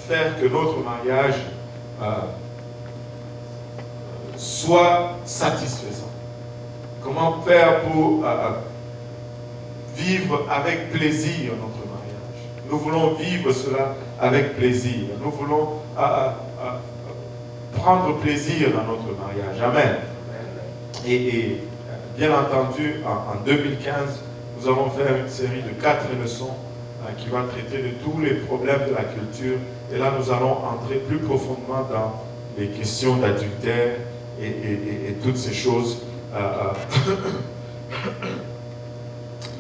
faire que notre mariage soit satisfaisant? Comment faire pour vivre avec plaisir notre mariage? Nous voulons vivre cela avec plaisir. Nous voulons prendre plaisir dans notre mariage. Amen. Et bien entendu, en 2015, nous allons faire une série de 4 leçons qui va traiter de tous les problèmes de la culture. Et là, nous allons entrer plus profondément dans les questions d'adultère et toutes ces choses.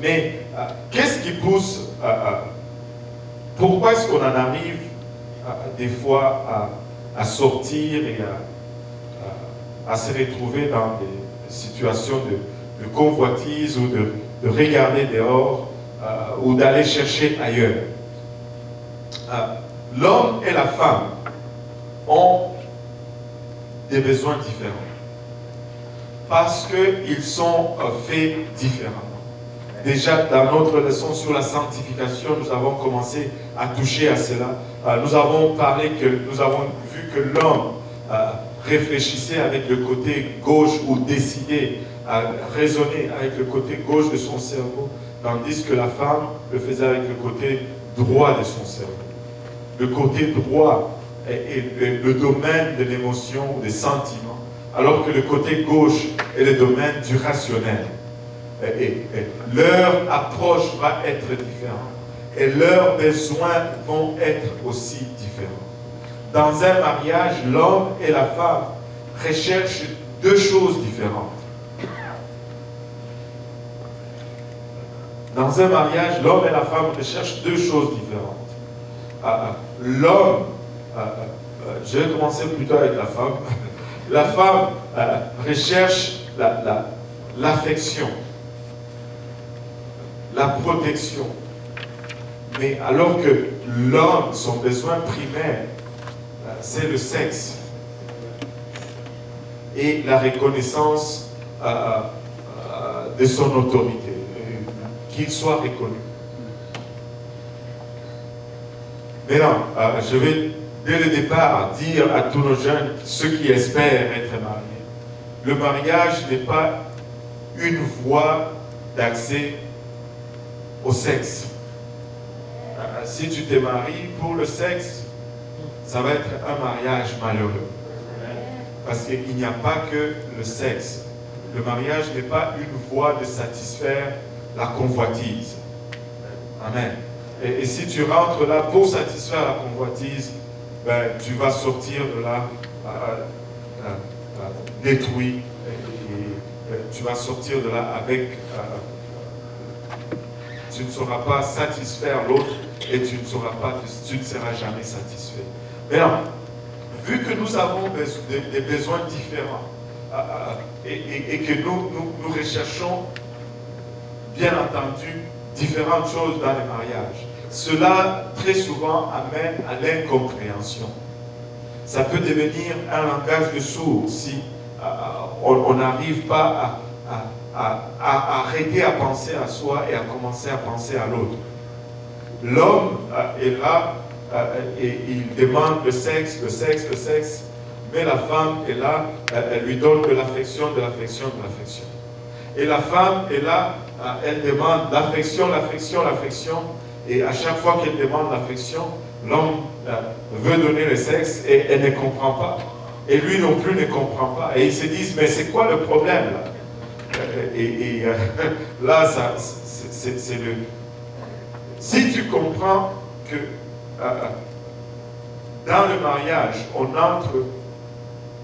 Mais qu'est-ce qui pousse pourquoi est-ce qu'on en arrive des fois à sortir et à se retrouver dans des situations de convoitise ou de regarder dehors ou d'aller chercher ailleurs? L'homme et la femme ont des besoins différents parce qu'ils sont faits différemment. Déjà, dans notre leçon sur la sanctification, nous avons commencé à toucher à cela. Nous avons vu que l'homme réfléchissait avec le côté gauche ou décidait à raisonner avec le côté gauche de son cerveau, tandis que la femme le faisait avec le côté droit de son cerveau. Le côté droit est le domaine de l'émotion, des sentiments, alors que le côté gauche est le domaine du rationnel. Et leur approche va être différente et leurs besoins vont être aussi différents. Dans un mariage, l'homme et la femme recherchent deux choses différentes. Dans un mariage, l'homme et la femme recherchent deux choses différentes. L'homme, je vais commencer plutôt avec la femme. La femme recherche l'affection, la protection. Mais alors que l'homme, son besoin primaire, c'est le sexe et la reconnaissance de son autorité, qu'il soit reconnu. Maintenant, je vais dès le départ dire à tous nos jeunes, ceux qui espèrent être mariés, le mariage n'est pas une voie d'accès au sexe. Si tu te maries pour le sexe, ça va être un mariage malheureux. Parce qu'il n'y a pas que le sexe. Le mariage n'est pas une voie de satisfaire la convoitise. Amen. Et si tu rentres là pour satisfaire la convoitise, ben, tu vas sortir de là détruit. Et tu vas sortir de là avec... tu ne sauras pas satisfaire l'autre et tu ne seras jamais satisfait. Mais non, vu que nous avons des besoins différents et que nous recherchons, bien entendu, différentes choses dans les mariages, cela très souvent amène à l'incompréhension. Ça peut devenir un langage de sourds si on n'arrive pas à arrêter à penser à soi et à commencer à penser à l'autre. L'homme est là et il demande le sexe, mais la femme est là, elle lui donne de l'affection. Et la femme est là, elle demande l'affection, et à chaque fois qu'elle demande l'affection, l'homme veut donner le sexe et elle ne comprend pas. Et lui non plus ne comprend pas. Et ils se disent, mais c'est quoi le problème là? Là, c'est le... Si tu comprends que dans le mariage, on n'entre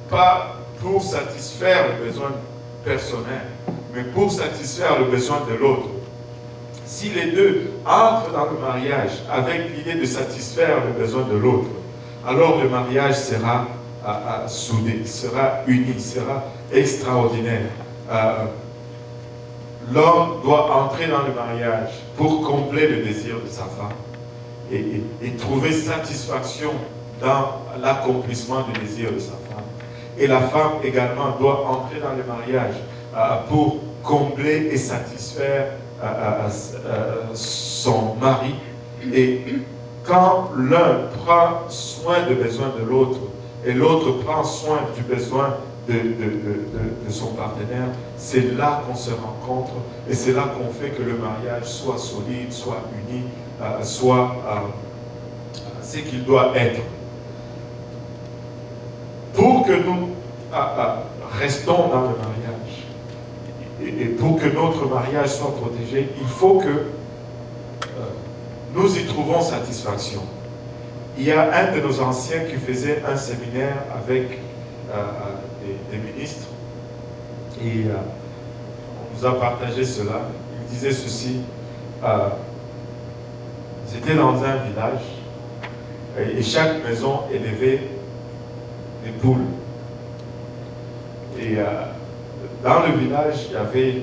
pas pour satisfaire le besoin personnel, mais pour satisfaire le besoin de l'autre. Si les deux entrent dans le mariage avec l'idée de satisfaire le besoin de l'autre, alors le mariage sera soudé, sera uni, sera extraordinaire. L'homme doit entrer dans le mariage pour combler le désir de sa femme et trouver satisfaction dans l'accomplissement du désir de sa femme. Et la femme également doit entrer dans le mariage pour combler et satisfaire son mari et quand l'un prend soin des besoins de l'autre et l'autre prend soin du besoin de son partenaire, c'est là qu'on se rencontre et c'est là qu'on fait que le mariage soit solide, soit uni, soit ce qu'il doit être. Pour que nous restons dans le mariage et pour que notre mariage soit protégé, il faut que nous y trouvons satisfaction. Il y a un de nos anciens qui faisait un séminaire avec des ministres et on nous a partagé cela. Il disait ceci, c'était dans un village et chaque maison élevait des poules. Et dans le village, il y avait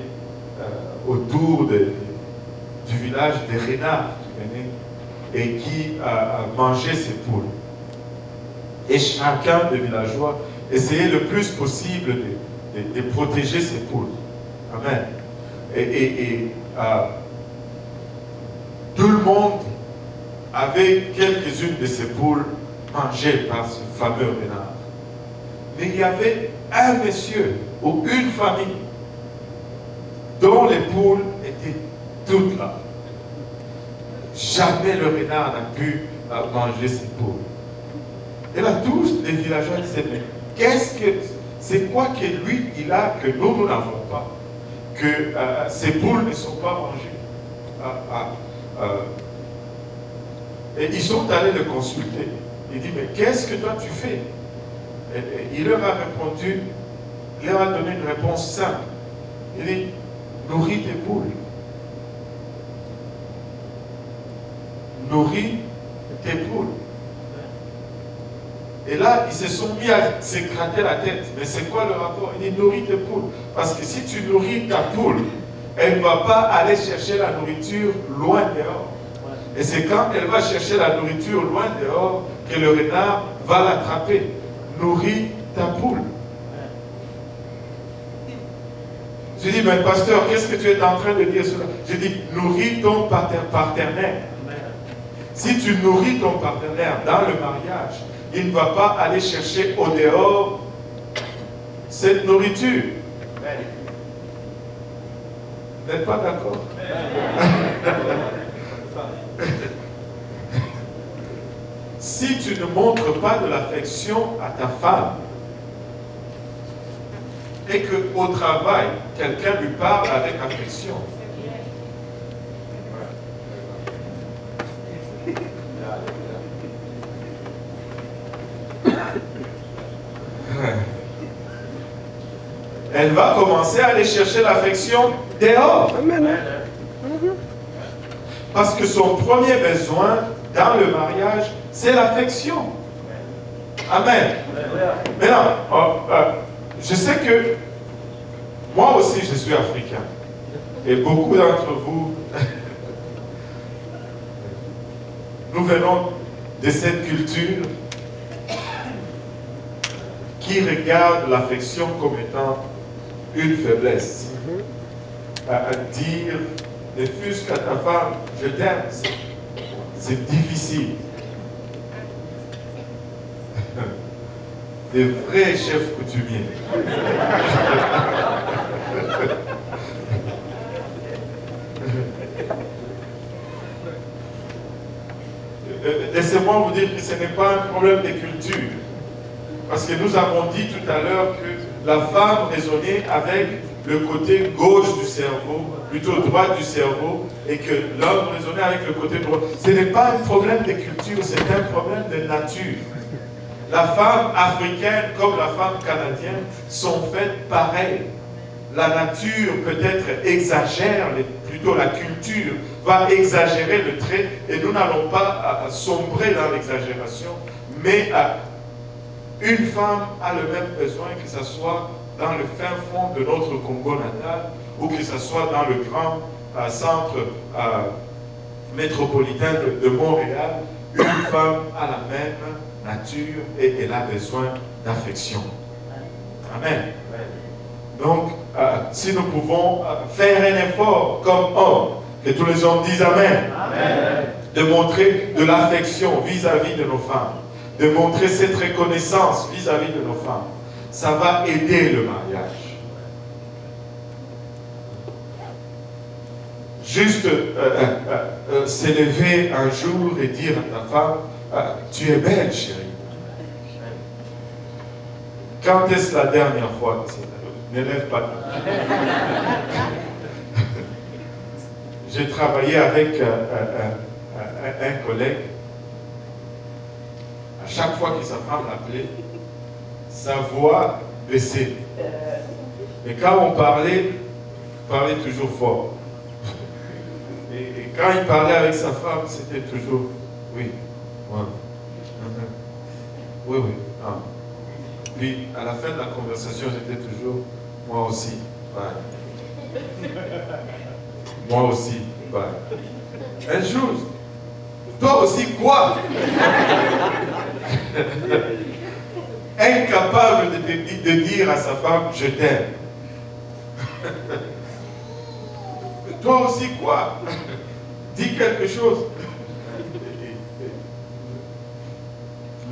autour du village des renards qui venaient et qui mangeaient ces poules. Et chacun des villageois essayait le plus possible de protéger ces poules. Amen. Et tout le monde avait quelques-unes de ces poules mangées par ce fameux renard. Mais il y avait un monsieur ou une famille dont les poules étaient toutes là. Jamais le renard n'a pu manger ces poules. Et là, tous les villageois disaient, mais c'est quoi que lui, il a que nous n'avons pas, que ces poules ne sont pas mangées. Et ils sont allés le consulter. Il dit, mais qu'est-ce que toi tu fais? Et il leur a répondu, il leur a donné une réponse simple. Il dit, nourris tes poules. Nourris tes poules. Et là, ils se sont mis à se gratter la tête. Mais c'est quoi le rapport? Il dit, nourris tes poules. Parce que si tu nourris ta poule, elle ne va pas aller chercher la nourriture loin dehors. Et c'est quand elle va chercher la nourriture loin dehors que le renard va l'attraper. Nourris ta poule. Je dis, mais pasteur, qu'est-ce que tu es en train de dire cela? Je dis, nourris ton partenaire. Si tu nourris ton partenaire dans le mariage, il ne va pas aller chercher au dehors cette nourriture. Vous n'êtes pas d'accord? Si tu ne montres pas de l'affection à ta femme et qu'au travail, quelqu'un lui parle avec affection, elle va commencer à aller chercher l'affection dehors. Parce que son premier besoin dans le mariage, c'est l'affection. Amen. Maintenant, je sais que moi aussi je suis africain. Et beaucoup d'entre vous, nous venons de cette culture qui regarde l'affection comme étant une faiblesse. À dire, ne fût-ce qu'à ta femme, je t'aime, c'est difficile. Des vrais chefs coutumiers. Laissez-moi vous dire que ce n'est pas un problème de culture. Parce que nous avons dit tout à l'heure que la femme raisonnait avec le côté gauche du cerveau, plutôt droit du cerveau, et que l'homme raisonnait avec le côté droit. Ce n'est pas un problème de culture, c'est un problème de nature. La femme africaine comme la femme canadienne sont faites pareilles. La nature peut-être exagère, plutôt la culture va exagérer le trait, et nous n'allons pas sombrer dans l'exagération, mais une femme a le même besoin que ce soit dans le fin fond de notre Congo natal ou que ce soit dans le grand centre métropolitain de Montréal. Une femme a la même nature et elle a besoin d'affection. Amen. Donc, si nous pouvons faire un effort comme homme, que tous les hommes disent Amen. Amen. de montrer de l'affection vis-à-vis de nos femmes, de montrer cette reconnaissance vis-à-vis de nos femmes. Ça va aider le mariage. Juste s'élever un jour et dire à ta femme, tu es belle, chérie. Quand est-ce la dernière fois que c'est? N'élève pas ta main. J'ai travaillé avec un collègue. À chaque fois que sa femme l'appelait, sa voix baissait. Mais quand on parlait, il parlait toujours fort. Et quand il parlait avec sa femme, c'était toujours oui. Ouais. Oui, oui. Ah. Puis à la fin de la conversation, j'étais toujours moi aussi. Bye. Moi aussi. Bye. Un jour, toi aussi quoi? Incapable de dire à sa femme je t'aime. Toi aussi quoi? Dis quelque chose.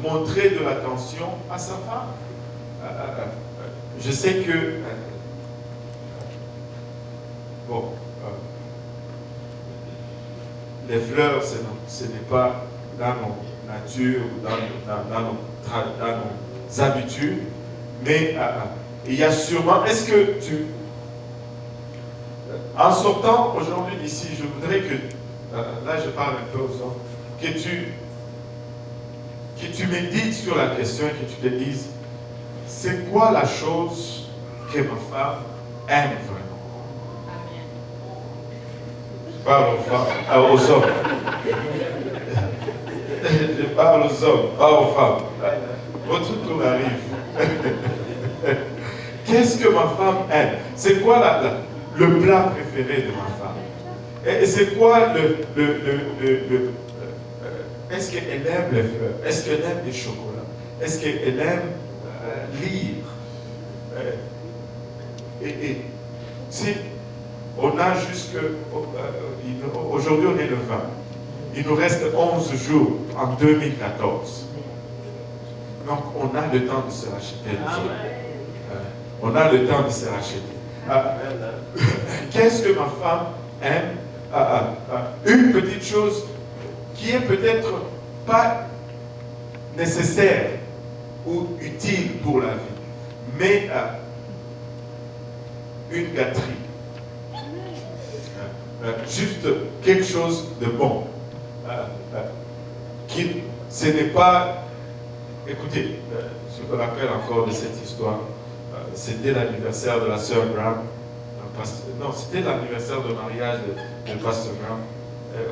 Montrer de l'attention à sa femme. Je sais que bon, les fleurs, ce n'est pas dans nos natures ou dans nos habitudes, mais il y a sûrement, est-ce que tu, en sortant aujourd'hui d'ici, je voudrais que, là je parle un peu aux hommes, que tu médites sur la question et que tu te dises, c'est quoi la chose que ma femme aime vraiment? Je parle aux hommes. Je parle aux hommes, pas aux femmes. Votre tour arrive. Qu'est-ce que ma femme aime? C'est quoi le plat préféré de ma femme? Et c'est quoi est-ce qu'elle aime les fleurs? Est-ce qu'elle aime les chocolats? Est-ce qu'elle aime lire? Si on a jusque... aujourd'hui, on est le 20. Il nous reste 11 jours en 2014. Donc, on a le temps de se racheter. On a le temps de se racheter. Qu'est-ce que ma femme aime? Une petite chose qui est peut-être pas nécessaire ou utile pour la vie, mais une gâterie. Juste quelque chose de bon. Ce n'est pas... Écoutez, je me rappelle encore de cette histoire. C'était l'anniversaire de la sœur Graham. Non, c'était l'anniversaire de mariage de Pasteur Graham.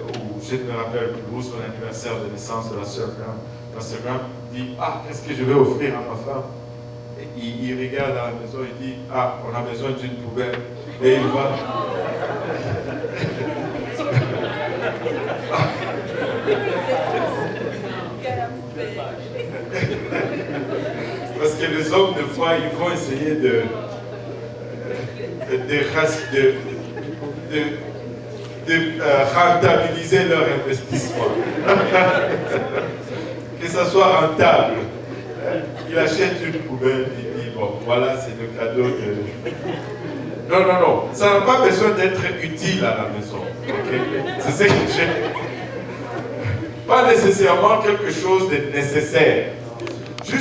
Où je ne me rappelle plus où son anniversaire de naissance de la sœur Graham. Pasteur Graham dit, qu'est-ce que je vais offrir à ma femme? Et il regarde à la maison et dit, on a besoin d'une poubelle. Et il va... Parce que les hommes, des fois, ils vont essayer de rentabiliser leur investissement. Que ça soit rentable. Il achète une poubelle, il dit, bon, voilà, c'est le cadeau de... Non, non, non, ça n'a pas besoin d'être utile à la maison. Okay? C'est ce que j'ai... Pas nécessairement quelque chose de nécessaire.